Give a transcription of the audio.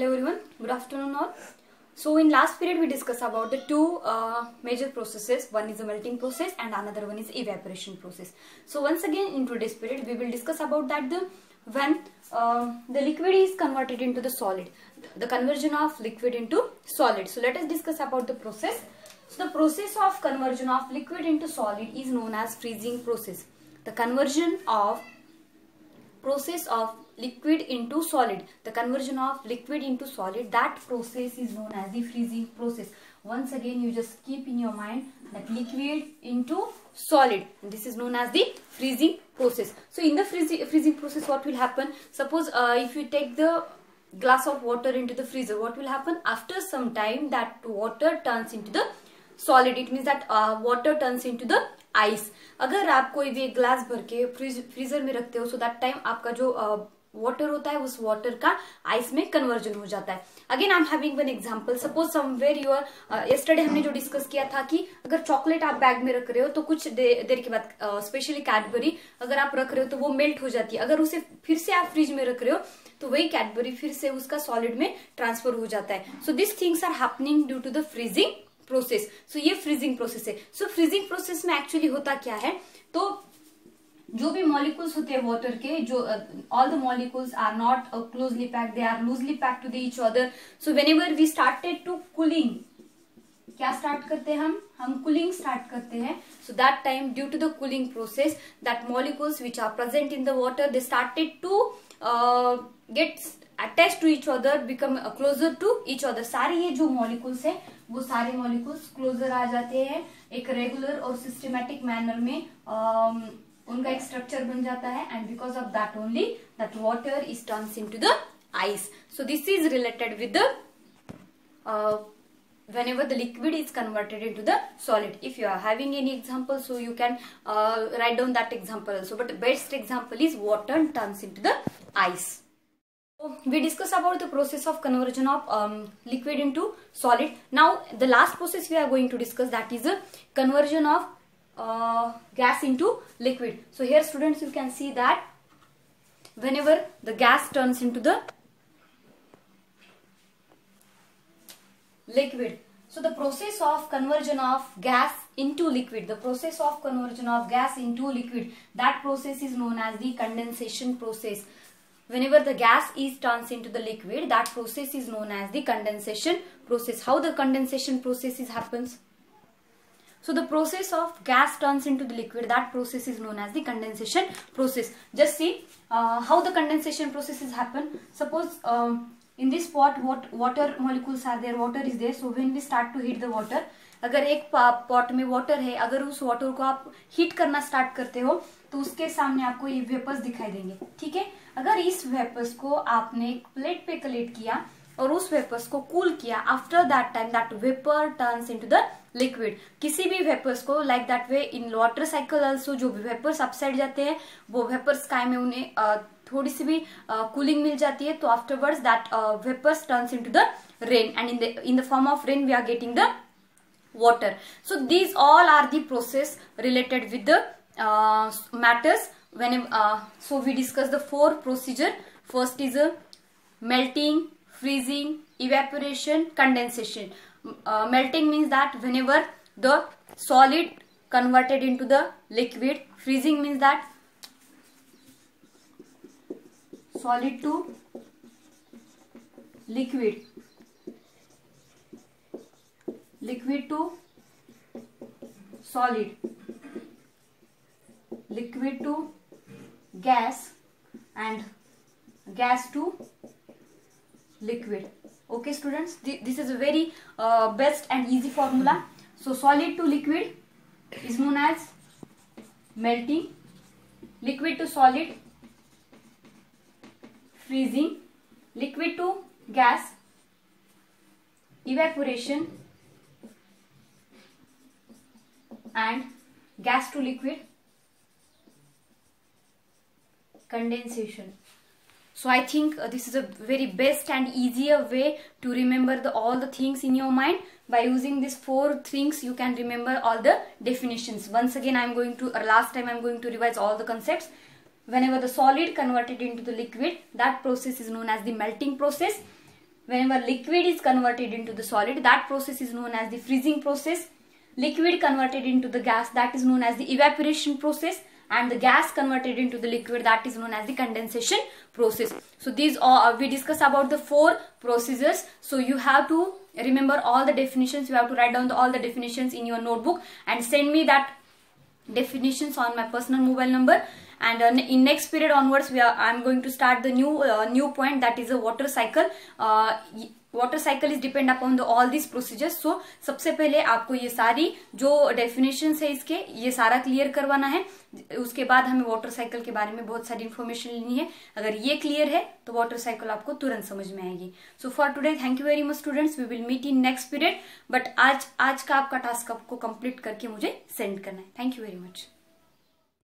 Hello everyone, good afternoon all. So in last period we discussed about the two major processes. One is the melting process and another one is evaporation process. So once again in today's period we will discuss about that when the liquid is converted into the solid, the conversion of liquid into solid. So let us discuss about the process. So the process of conversion of liquid into solid is known as freezing process. The conversion of liquid into solid, the conversion of liquid into solid, that process is known as the freezing process. Once again you just keep in your mind that liquid into solid, and this is known as the freezing process. So in the freezing process what will happen? Suppose if you take the glass of water into the freezer, what will happen? After some time that water turns into the solid. It means that water turns into the ice. अगर आप कोई भी एक glass भर के freezer में रखते हो, सो दैट टाइम आपका जो वाटर होता है उस वाटर का आइस में कन्वर्जन हो जाता है. Again I am having one example. Suppose somewhere you are, yesterday हमने जो डिस्कस किया था कि अगर चॉकलेट आप बैग में रख रहे हो तो कुछ देर के बाद स्पेशली कैडबरी अगर आप रख रहे हो तो वो मेल्ट हो जाती है. अगर उसे फिर से आप फ्रिज में रख रहे हो तो वही कैडबरी फिर से उसका सॉलिड में ट्रांसफर हो जाता है. So this things are happening due to the freezing process. So ये फ्रीजिंग प्रोसेस है. सो फ्रीजिंग प्रोसेस में एक्चुअली होता क्या है, तो जो भी मॉलिक्यूल्स होते हैं वाटर के, जो all the molecules are not closely packed, they are loosely packed to the each other. So whenever we started to cooling, क्या स्टार्ट करते हैं हम कूलिंग स्टार्ट करते हैं. So that time due to the cooling process that molecules which are present in the water they started to get attach to each other, become closer to each other. सारे ये जो molecules है वो सारे molecules closure आ जाते हैं, एक regular और सिस्टमेटिक मैनर में उनका एक स्ट्रक्चर बन जाता है. And because of that only that water is turns into the ice. So this is related with the whenever the liquid is converted into the solid. If you are having any example, so you can write down that example also, but the best example is water turns into the ice. So we discussed about the process of conversion of liquid into solid. Now the last process we are going to discuss, that is the conversion of gas into liquid. So here students you can see that whenever the gas turns into the liquid, so the process of conversion of gas into liquid, the process of conversion of gas into liquid, that process is known as the condensation process. Whenever the gas is turns into the liquid, that process is known as the condensation process. How the condensation process happens? So the process of gas turns into the liquid, that process is known as the condensation process. Just see how the condensation processes happen. Suppose in this pot what water molecules are there, water is there. So when we start to heat the water, अगर एक pot में water है, अगर उस water को आप heat करना start करते हो तो उसके सामने आपको ये वेपर्स दिखाई देंगे. ठीक है, अगर इस वेपर्स को आपने एक प्लेट पे कलेक्ट किया और उस वेपर्स को कूल किया, after that time that vapour turns into the liquid. किसी भी वेपर्स को like that way in water cycle also, जो भी वेपर्स अपसाइड जाते हैं वो वेपर्स स्काई में उन्हें थोड़ी सी भी कूलिंग मिल जाती है, तो afterwards that vapours turns into the rain, and in the form of rain we are getting the water. So these all are the process related with the matters. So we discuss the four procedure. First is melting, freezing, evaporation, condensation. Melting means that whenever the solid converted into the liquid. Freezing means that solid to liquid, liquid to solid, liquid to gas, and gas to liquid. Okay students, this is a very best and easy formula. So solid to liquid is known as melting, liquid to solid freezing, liquid to gas evaporation, and gas to liquid condensation. So I think this is a very best and easier way to remember all the things in your mind. By using these four things you can remember all the definitions. Once again I am going to, last time I am going to revise all the concepts. Whenever the solid converted into the liquid, that process is known as the melting process. whenever liquid is converted into the solid, that process is known as the freezing process. Liquid converted into the gas, that is known as the evaporation process, and the gas converted into the liquid, that is known as the condensation process. So these are, we discuss about the 4 procedures. So you have to remember all the definitions. You have to write down all the definitions in your notebook and send me that definitions on my personal mobile number. And in next period onwards, I'm going to start the new point, that is a water cycle. Water cycle is depend upon all this procedures. So सबसे पहले आपको ये सारी जो definitions है इसके, ये सारा क्लियर करवाना है. उसके बाद हमें वाटर साइकिल के बारे में बहुत सारी इन्फॉर्मेशन लेनी है. अगर ये क्लियर है तो वाटर साइकिल आपको तुरंत समझ में आएगी. So for today thank you very much students. We will meet in next period. But आज का आपका टास्क आपको कंप्लीट करके मुझे सेंड करना है. Thank you very much.